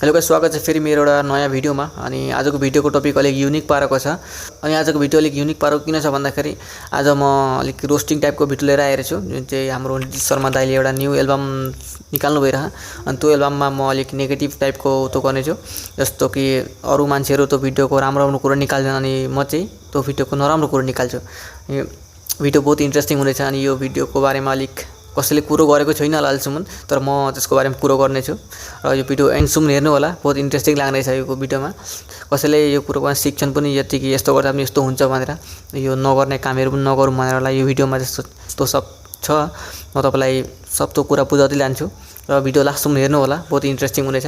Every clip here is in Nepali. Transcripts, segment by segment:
हेलो गाइस, स्वागत छ फेरि मेरो एउटा नयाँ भिडियोमा। अनि आजको भिडियोको टपिक अलिक युनिक पारेको छ। अनि आजको भिडियो अलिक युनिक पारेको किन छ भन्दाखेरि आज म अलिक रोस्टिङ टाइपको भिडियो लिएर आएको छु, जुन चाहिँ हाम्रो नितिश शर्मा दाइले एउटा न्यू एल्बम निकाल्नु भइरहेछ। अनि त्यो एल्बममा म अलिक नेगेटिभ टाइपको त्यो गर्नेछु, जस्तो कि अरू मान्छेहरू त्यो भिडियोको राम्रो कुरो निकाल्छन् अनि म चाहिँ त्यो भिडियोको नराम्रो कुरो निकाल्छु। भिडियो बहुत इन्ट्रेस्टिङ हुनेछ। अनि यो भिडियोको बारेमा अलिक कसैले कुरो गरेको छैन होला अहिलेसम्म, तर म त्यसको बारेमा कुरो गर्नेछु र यो भिडियो एन्डसम्म हेर्नु होला। बहुत इन्ट्रेस्टिङ लाग्नेछ यो भिडियोमा। कसैले यो कुरोमा शिक्षण पनि यति कि यस्तो गर्दा पनि यस्तो हुन्छ भनेर, यो नगर्ने कामहरू पनि नगरौँ भनेर होला। यो भिडियोमा जस्तो त्यो सब छ, म तपाईँलाई सब त्यो कुरा बुझाउँदै लान्छु र भिडियो लास्टसम्म हेर्नु होला। बहुत इन्ट्रेस्टिङ हुनेछ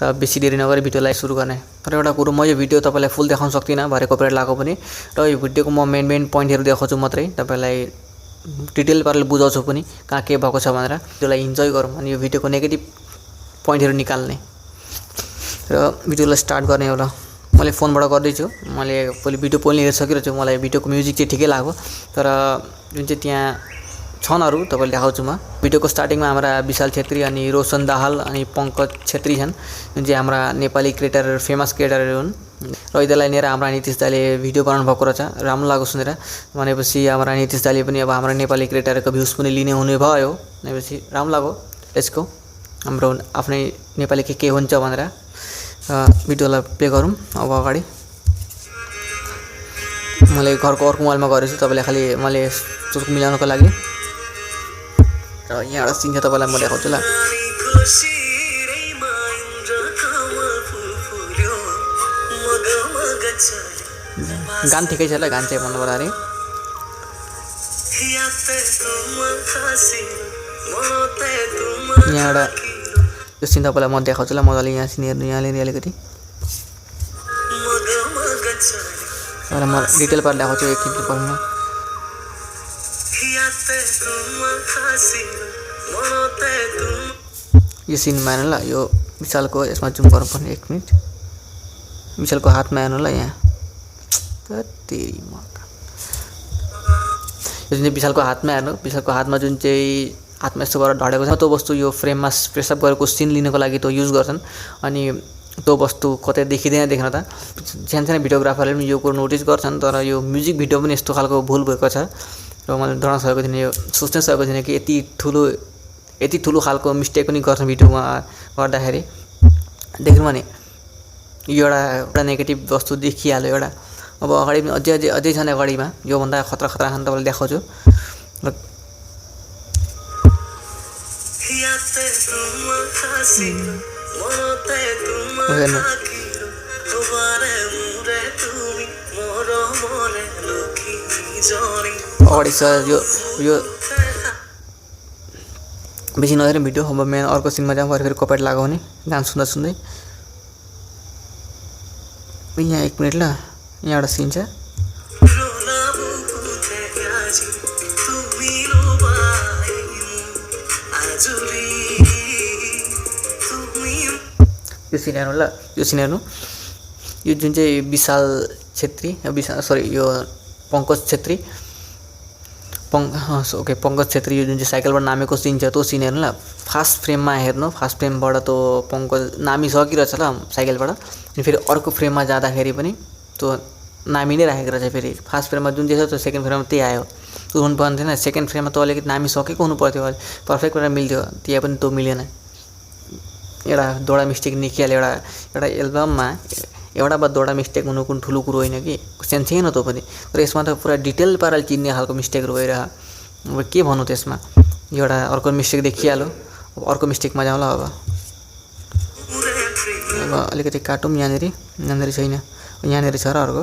र बेसी देरी नगरी भिडियोलाई सुरु गर्ने। तर एउटा कुरो, म यो भिडियो तपाईँलाई फुल देखाउन सक्दिनँ भरे कपिराइट लागेको पनि, र यो भिडियोको म मेन पोइन्टहरू देखाउँछु मात्रै, तपाईँलाई डिटेल पाराले बुझाउँछु पनि कहाँ के भएको छ भनेर। भिडियोलाई इन्जोय गरौँ अनि यो भिडियोको नेगेटिभ पोइन्टहरू निकाल्ने र भिडियोलाई स्टार्ट गर्ने होला। मैले फोनबाट गर्दैछु। मैले भिडियो पहिला हेरिसकेको छु। मलाई भिडियोको म्युजिक चाहिँ ठिकै लाग्यो, तर जुन चाहिँ त्यहाँ छन् अरू तपाईँले देखाउँछु म। भिडियोको स्टार्टिङमा हाम्रा विशाल छेत्री अनि रोशन दाहाल अनि पङ्कज छेत्री छन्, जुन चाहिँ हाम्रा नेपाली क्रिएटर फेमस क्रिएटरहरू हुन्। र यिनीहरूलाई लिएर हाम्रा नितिश दाले भिडियो बनाउनु भएको रहेछ। राम्रो लाग्यो सुनेर। भनेपछि हाम्रा नितिश दाले पनि अब हाम्रो नेपाली क्रिएटरको भ्युज पनि लिने हुने भयो भनेपछि राम्रो लाग्यो। यसको हाम्रो आफ्नै नेपाली के हुन्छ भनेर भिडियोलाई प्ले गरौँ। अब अगाडि मैले घरको अर्को मोबाइलमा गरेको छु, तपाईँले खालि मैले चुटुक मिलाउनको लागि। र यहाँ एउटा सिन छ, तपाईँलाई म देखाउँछु ल। गान ठिकै छ ल, गान चाहिँ भन्नु पर्दाखेरि यहाँ एउटा यो सिन तपाईँलाई म देखाउँछु ल। मजाले यहाँ सिन हेर्नु, यहाँ लिएर अलिकति म डिटेल पारेर देखाउँछु एक पढ्नु। यो सिनमा हेर्नु ल, यो विशालको यसमा जुम गर्नुपर्ने। 1 मिनट, विशालको हातमा हेर्नु ल। यहाँ यो जुन चाहिँ विशालको हातमा हेर्नु, विशालको हातमा जुन चाहिँ हातमा यस्तो गरेर ढडेको छ, त्यो वस्तु यो फ्रेममा प्रेसअप गरेको सिन लिनको लागि त्यो युज गर्छन्। अनि त्यो वस्तु कतै देखिँदैन देख्न त। सानो भिडियोग्राफरले पनि यो कुरो नोटिस गर्छन्, तर यो म्युजिक भिडियो पनि यस्तो खालको भुल भएको छ। र मैले डराउन सकेको थिइनँ, यो सोच्नै सकेको थिइनँ कि यति ठुलो खालको मिस्टेक पनि गर्छ भिडियोमा गर्दाखेरि। देख्नु भने यो एउटा नेगेटिभ वस्तु देखिहाल्यो एउटा। अब अगाडि पनि अझै छन् अगाडिमा, योभन्दा खतरा छन्, तपाईँलाई देखाउँछु। अगाडि छ यो बेसी नहेर भिडियो। अब मेन अर्को सिनमा जाऊँ, फेरि कपिराइट लाग्यो भने गान सुन्दै यहाँ 1 मिनट ल। यहाँ एउटा सिन छ, यो सिन हेर्नु ल। यो सिन हेर्नु, यो जुन चाहिँ विशाल छेत्री यो पङ्कज छेत्री पङ्कज छेत्री यो जुन चाहिँ साइकलबाट नामेको सिन छ, त्यो सिन हेर्नु ल। फास्ट फ्रेममा हेर्नु, फास्ट फ्रेमबाट त्यो पङ्कज नामिसकिरहेछ ल साइकलबाट। अनि फेरि अर्को फ्रेममा जाँदाखेरि पनि त्यो नामी नै राखेको रहेछ। फेरि फास्ट फ्रेममा जुन चाहिँ छ त्यो सेकेन्ड फ्रेममा त्यही आयो। त्यो हुनु पर्ने थिएन। सेकेन्ड फ्रेममा त अलिकति नामिसकेको हुनु पर्थ्यो, पर्फेक्ट गरेर मिल्थ्यो। त्यहाँ पनि त्यो मिलेन। एउटा दोडा मिस्टेक निस्किहाल्यो। एउटा एल्बममा एउटा वा दोडा मिस्टेक हुनु कुन ठुलो कुरो होइन कि, सानो त्यो पनि। तर यसमा त पुरा डिटेल पाराले चिन्ने खालको मिस्टेकहरू भइरह। अब के भन्नु त्यसमा, एउटा अर्को मिस्टेक देखिहाल्यो। अब अर्को मिस्टेकमा जाउँ ल। अब अलिकति काटौँ। यहाँनिर छैन, यहाँनिर छ र अर्को।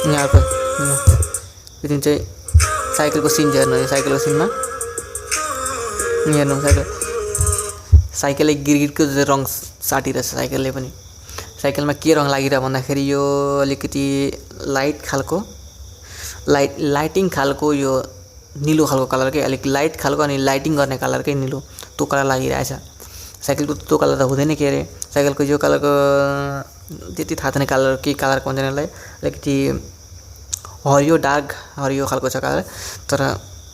यहाँ अर्को यो जुन चाहिँ साइकलको सिन छ हेर्नु। यो साइकलको सिनमा हेर्नु, साइकलले गिरगिटको रङ साटिरहेछ। साइकलले पनि साइकलमा के रङ लागिरह भन्दाखेरि यो अलिकति लाइटिङ खालको यो निलो खालको कलरकै, अलिक लाइट खालको अनि लाइटिङ गर्ने कलरकै निलो त्यो कलर लागिरहेछ। साइकलको त्यो कलर त हुँदैन के अरे। साइकलको यो कलरको त्यति थाहा छैन कलर के कलरको हुन्छ यसलाई। अलिकति हरियो डार्क हरियो खालको छ कलर, तर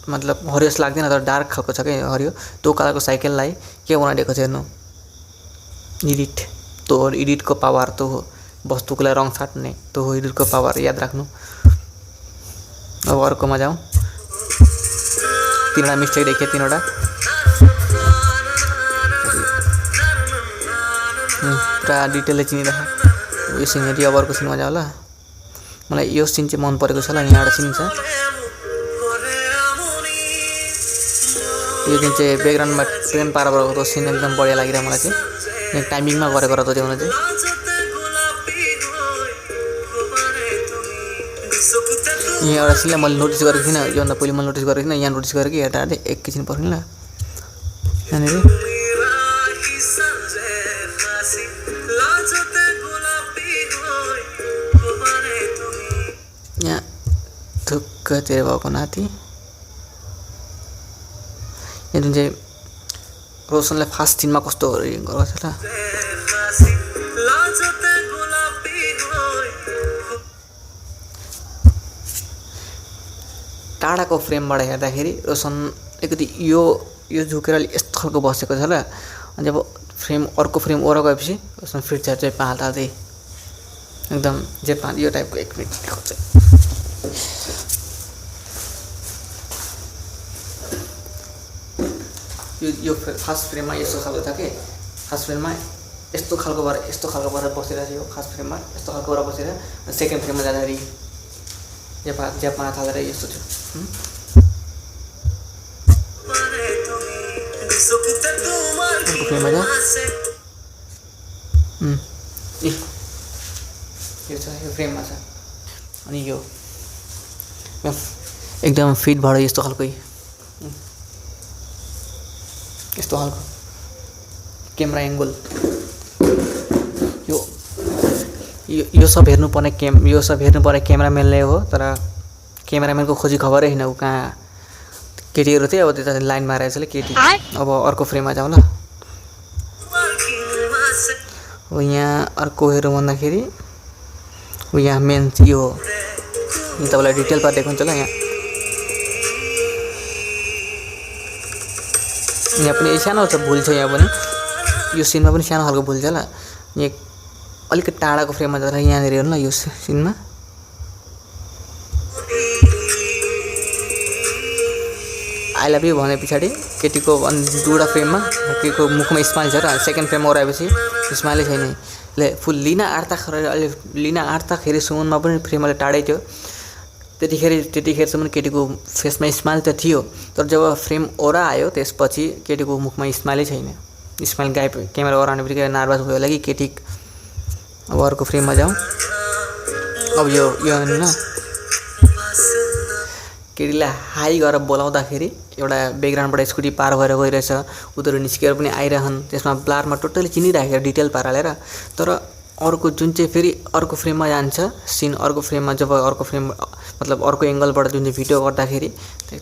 मतलब हरियो जस्तो लाग्दैन, तर डार्क खालको छ क्या हरियो। त्यो कलरको साइकललाई के बनाइदिएको छ हेर्नु। एडिट तो एडिटको पावर तो हो वस्तुकोलाई रङ छाट्ने तो हो एडिटको पावर याद राख्नु। अब अर्कोमा जाउँ। 3वटा मिस्टेक देखेँ 3वटा पुरा डिटेलले चिनिरहेको यो सिन हेरी। अब अर्को सिनमा जाऊ ल। मलाई यो सिन चाहिँ मन परेको छ ल। यहाँ एउटा सिन छ यो जुन चाहिँ ब्याकग्राउन्डमा ट्रेन पार गरेको सिन एकदम बढिया लागिरहेको मलाई चाहिँ। यहाँ टाइमिङमा गरेको रहेछ त्यो चाहिँ। यहाँ एउटा सिनलाई मैले नोटिस गरेको थिइनँ योभन्दा पहिले मैले नोटिस गरेको थिइनँ। यहाँ नोटिस गरेँ कि हेर्दा हेर्दै एकैछिन पर्ने ल। यहाँनिर यहाँ थुक्कतिर भएको नाति यहाँ जुन चाहिँ रोशनले फास्ट सिनमा कस्तो गरेको छ ल। टाढाको फ्रेमबाट हेर्दाखेरि रोशन अलिकति यो झुकेर यस्तो खालको बसेको छ ल। अनि जब अर्को फ्रेम ओर गएपछि रोशन फिर्छ चाहिँ पाल हाल्दै एकदम जे पाल यो टाइपको 1 मिनट देखाउँछ। यो फर्स्ट फ्रेममा यस्तो खालको छ कि फर्स्ट फ्रेममा यस्तो खालको भएर बसेर चाहिँ यो फर्स्ट फ्रेममा यस्तो खालको भएर बसेर सेकेन्ड फ्रेममा जाँदाखेरि ज्यापमा थालेर यस्तो थियो। फ्रेममा जा यो छ यो फ्रेममा छ। अनि यो एकदम फिट भएर यस्तो खालको क्यामेरा एङ्गल यो सब हेर्नुपर्ने क्यामेराम्यानले हो। तर क्यामेराम्यानको खोजी खबरै छैन ऊ कहाँ। केटीहरू चाहिँ अब त्यता लाइन मारेको छ केटी। अब अर्को फ्रेममा जाउँ ल। अब यहाँ अर्को हेरौँ भन्दाखेरि यहाँ मेन यो हो। तपाईँलाई डिटेल पार्ट देखाउँछ ल। यहाँ पनि सानो छ भुल छ। यहाँ पनि यो सिनमा पनि सानो खालको भुल छ ल। यहाँ अलिकति टाढाको फ्रेममा जाँदा यहाँनिर हेर्नु ल। यो सिनमा आई लभ यू भने पछाडि केटीको 2वटा फ्रेममा केटीको मुखमा स्माइल छ र सेकेन्ड फ्रेममा ओराएपछि स्माइलै छैन। ले फुल लिन आँट्दाखेरिसम्ममा पनि फ्रेम अलि टाढै थियो। त्यतिखेरसम्म केटीको फेसमा स्माइल त थियो। तर जब फ्रेम ओरा आयो त्यसपछि केटीको मुखमा स्माइलै छैन। स्माइल गायब। क्यामेरा ओराउने बित्तिकै नर्भस भयो होला कि केटी। अब अर्को फ्रेममा जाउँ। अब यो होइन केटीलाई हाई गरेर बोलाउँदाखेरि एउटा ब्याकग्राउन्डबाट स्कुटी पार भएर गइरहेछ उनीहरू निस्केर पनि आइरहन्। त्यसमा ब्लरमा टोटली चिनिराखेर डिटेल पार हालेर। तर अर्को जुन चाहिँ फेरि अर्को फ्रेममा जान्छ सिन अर्को फ्रेममा जब अर्को फ्रेम मतलब अर्को एङ्गलबाट जुन चाहिँ भिडियो गर्दाखेरि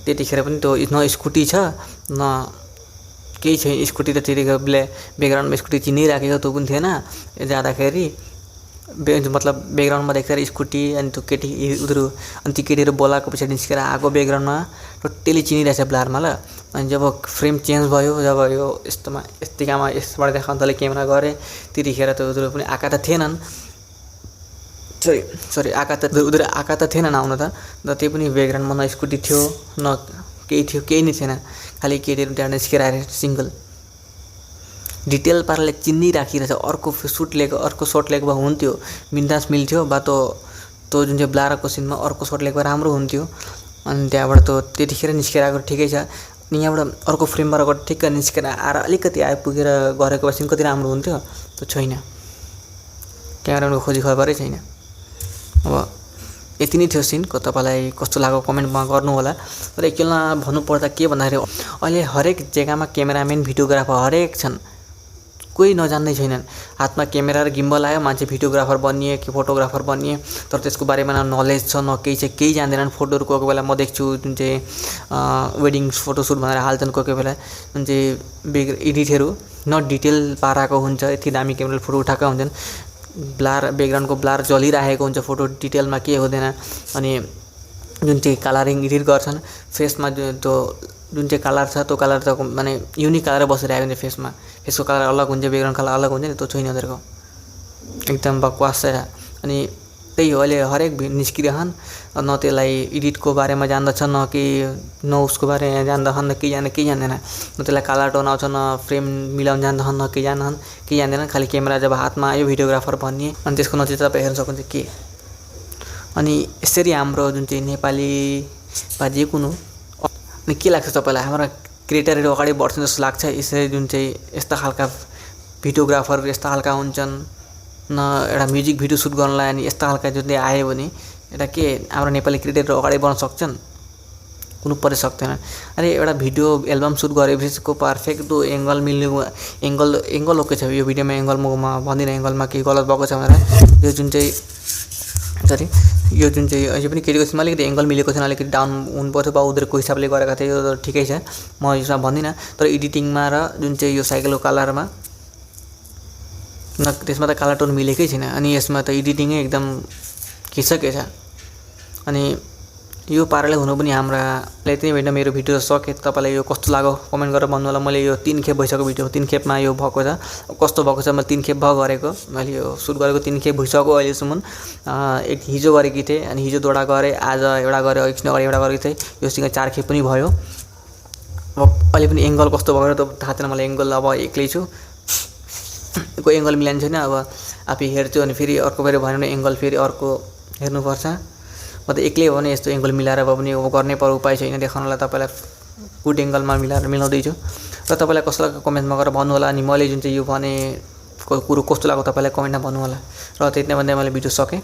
त्यतिखेर पनि त्यो न स्कुटी छ न केही छैन। स्कुटी त त्यतिखेर ब्याकग्राउन्डमा स्कुटी चिनिराखेको त्यो पनि थिएन। जाँदाखेरि मतलब ब्याकग्राउन्डमा देख्दाखेरि स्कुटी अनि त्यो केटी उनीहरू अनि ती केटीहरू बोलाएको पछाडि निस्केर आएको ब्याकग्राउन्डमा टोटली चिनिरहेछ ब्लरमा ल। अनि जब फ्रेम चेन्ज भयो जब यो यस्तिकामा यसबाट देखाउँदाले क्यामेरा गरे त्यतिखेर त उनीहरू पनि आएका त थिएनन्। सरी उनीहरू आएका त थिएनन् आउन त। त्यही पनि ब्याकग्राउन्डमा न स्कुटी थियो न केही थियो, केही नै थिएन। खालि केटीहरू त्यहाँ निस्केर आएर सिङ्गल डिटेल पाराले चिन्नी राखिरहेछ। अर्को सुट लिएको अर्को सर्ट लिएको भए हुन्थ्यो बिन्दास मिल्थ्यो बा त्यो जुन चाहिँ ब्लारको सिनमा अर्को सर्ट लिएको राम्रो हुन्थ्यो। अनि त्यहाँबाट त त्यतिखेर निस्केर आएको ठिकै छ। अनि यहाँबाट अर्को फ्रेमबाट ठिक्क निस्केर आएर अलिकति आइपुगेर गरेको सिन कति राम्रो हुन्थ्यो त्यो छैन। क्यामेराको खोजी खबरै छैन। अब यति नै थियो सिनको। तपाईँलाई कस्तो लाग्यो कमेन्टमा गर्नु होला। तर एकैलमा भन्नुपर्दा के भन्दाखेरि अहिले हरेक जग्गामा क्यामेराम्यान भिडियोग्राफर हरेक छन्। कोही नजान्दै छैनन्। हातमा क्यामेरा र गिम्बल आयो मान्छे भिडियोग्राफर बनिए कि फोटोग्राफर बनिए। तर त्यसको बारेमा न नलेज छ न केही छ। केही जान्दैनन्। फोटोहरू कोही बेला म देख्छु जुन चाहिँ वेडिङ फोटोसुट भनेर हाल्छन् कोही बेला जुन चाहिँ एडिटहरू न डिटेल पाराको हुन्छ। यति दामी क्यामेराले फोटो उठाएका हुन्छन्। ब्याकग्राउन्डको ब्लर जलिरहेको हुन्छ फोटो डिटेलमा के हुँदैन। अनि जुन चाहिँ कलरिङ एडिट गर्छन् फेसमा त्यो जुन चाहिँ कलर छ त्यो कलर त माने युनिक कलर बसिरहेको हुन्छ फेसमा, फेसको कलर अलग हुन्छ, ब्याकग्राउन्ड कलर अलग हुन्छ नि, त्यो छैन उनीहरूको, एकदम बकवास छ। अनि त्यही हो अहिले हरेक निस्किरहन्, न त्यसलाई एडिटको बारेमा जान्दछ, न उसको बारेमा जान्दछन्, न केही जान्दैन, न त्यसलाई कलर टोन आउँछ, न फ्रेम मिलाउन जान्दछन्, न केही जान्दैनन्। खालि क्यामेरा जब हातमा आयो भिडियोग्राफर भन्ने, अनि त्यसको नतिजा तपाईँ हेर्न सक्नुहुन्छ के। अनि यसरी हाम्रो जुन चाहिँ नेपाली वा जे कुनो, अनि के लाग्छ तपाईँलाई हाम्रो क्रिएटरहरू अगाडि बढ्छन् जस्तो लाग्छ यसरी? जुन चाहिँ यस्ता खालका भिडियोग्राफरहरू यस्ता खालका हुन्छन्, न एउटा म्युजिक भिडियो सुट गर्नलाई, अनि यस्ता खालका जुन चाहिँ आयो भने एउटा के हाम्रो नेपाली क्रिएटरहरू अगाडि बढ्न सक्छन्? कुनै पनि सक्दैन। अरे एउटा भिडियो एल्बम सुट गरेपछि पर्फेक्ट त्यो एङ्गल मिल्ने, एङ्गल ओके छ, यो भिडियोमा एङ्गल म भन्दिनँ एङ्गलमा केही गलत भएको छ भनेर, यो जुन चाहिँ अझै पनि केटीको अलिकति एङ्गल मिलेको छैन, अलिकति डाउन हुनुपर्छ वा उनीहरूको हिसाबले गरेका थिए, यो ठिकै छ, म यसमा भन्दिनँ। तर एडिटिङमा र जुन चाहिँ यो साइकलको कलरमा न त्यसमा त कलर टोन मिलेकै छैन, अनि यसमा त एडिटिङै एकदम के छ। अनि यो पाराले हुनु पनि हाम्राले त्यही भएन। मेरो भिडियो सके तपाईँलाई यो कस्तो लाग्यो कमेन्ट गरेर भन्नु होला। मैले यो 3 खेप भइसक्यो भिडियो, 3 खेपमा यो भएको छ, कस्तो भएको छ मैले 3 खेप गरेको, मैले यो सुट गरेको 3 खेप भइसक्यो अहिलेसम्म। एक हिजो गरेकी थिएँ, अनि हिजो दुईवटा गरेँ, आज एउटा गरेँ, एकछिन अगाडि एउटा गरेको थिएँ, योसँग 4 खेप पनि भयो। अब अहिले पनि एङ्गल कस्तो भएको त थाहा छैन मलाई, एङ्गल अब एक्लै छु, कोही एङ्गल मिलाइन छैन। अब आफै हेर्छु अनि फेरि अर्को फेरि भन्यो भने एङ्गल फेरि अर्को हेर्नुपर्छ। म त एक्लै हो भने यस्तो एङ्गल मिलाएर भए पनि गर्नै पर्यो, उपाय छैन देखाउनलाई। तपाईँलाई गुड एङ्गलमा मिलाउँदैछु र तपाईँलाई कस्तो लाग्यो कमेन्टमा गरेर भन्नु होला। अनि मैले जुन चाहिँ यो भने कुरो कस्तो लाग्यो तपाईँलाई कमेन्टमा भन्नु होला। र त्यति नै भन्दै मैले भिडियो सकेँ।